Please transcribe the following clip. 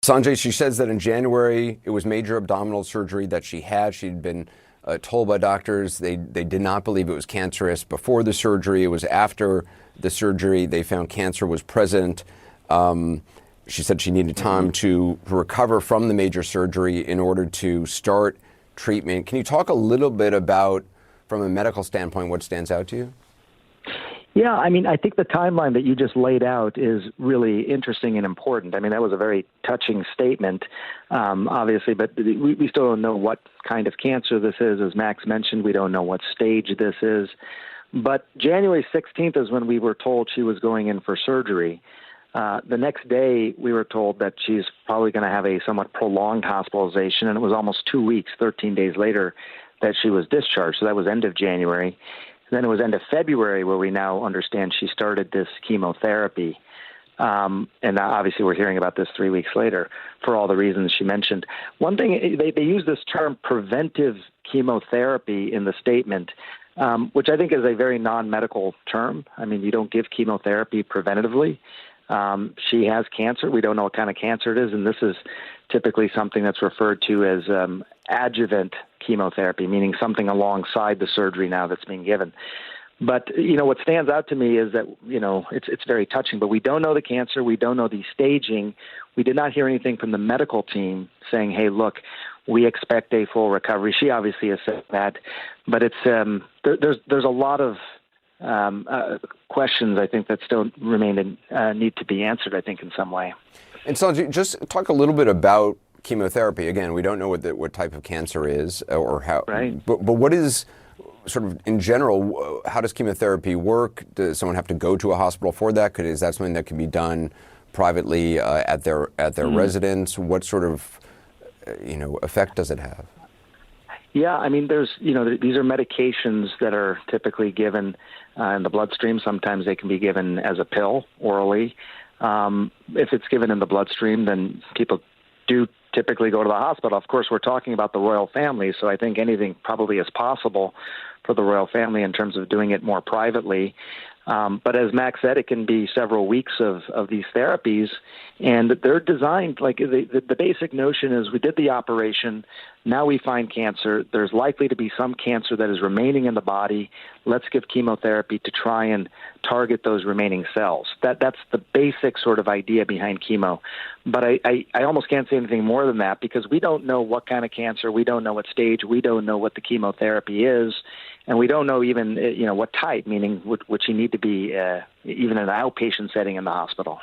Sanjay, she says that in January, it was major abdominal surgery that she had. She'd been told by doctors they did not believe it was cancerous before the surgery. It was after the surgery they found cancer was present. She said she needed time to recover from the major surgery in order to start treatment. Can you talk a little bit about, from a medical standpoint, what stands out to you? Yeah, I mean, I think the timeline that you just laid out is really interesting and important. I mean, that was a very touching statement, obviously, but we still don't know what kind of cancer this is. As Max mentioned, we don't know what stage this is. But January 16th is when we were told she was going in for surgery. The next day, we were told that she's probably going to have a somewhat prolonged hospitalization, and it was almost 2 weeks, 13 days later, that she was discharged. So that was end of January. Then it was end of February where we now understand she started this chemotherapy. And obviously we're hearing about this 3 weeks later for all the reasons she mentioned. One thing, they use this term preventive chemotherapy in the statement, which I think is a very non-medical term. I mean, you don't give chemotherapy preventatively. She has cancer. We don't know what kind of cancer it is, and this is typically something that's referred to as adjuvant chemotherapy, meaning something alongside the surgery now that's being given. But, what stands out to me is that, it's very touching, but we don't know the cancer. We don't know the staging. We did not hear anything from the medical team saying, hey, look, we expect a full recovery. She obviously has said that, but it's there's a lot of questions, I think, that still remain and need to be answered, I think, in some way. And Sanjay, just talk a little bit about chemotherapy. Again, we don't know what type of cancer is or how. Right. But what is sort of in general? How does chemotherapy work? Does someone have to go to a hospital for that? Is that something that can be done privately at their residence? What sort of effect does it have? Yeah, I mean, these are medications that are typically given in the bloodstream. Sometimes they can be given as a pill orally. If it's given in the bloodstream, then people do typically go to the hospital. Of course, we're talking about the royal family, so I think anything probably is possible for the royal family in terms of doing it more privately. But as Max said, it can be several weeks of these therapies, and they're designed, like the basic notion is we did the operation, now we find cancer, there's likely to be some cancer that is remaining in the body, let's give chemotherapy to try and target those remaining cells. That's the basic sort of idea behind chemo. But I almost can't say anything more than that because we don't know what kind of cancer, we don't know what stage, we don't know what the chemotherapy is, and we don't know even what type, meaning would she need to be even in an outpatient setting in the hospital.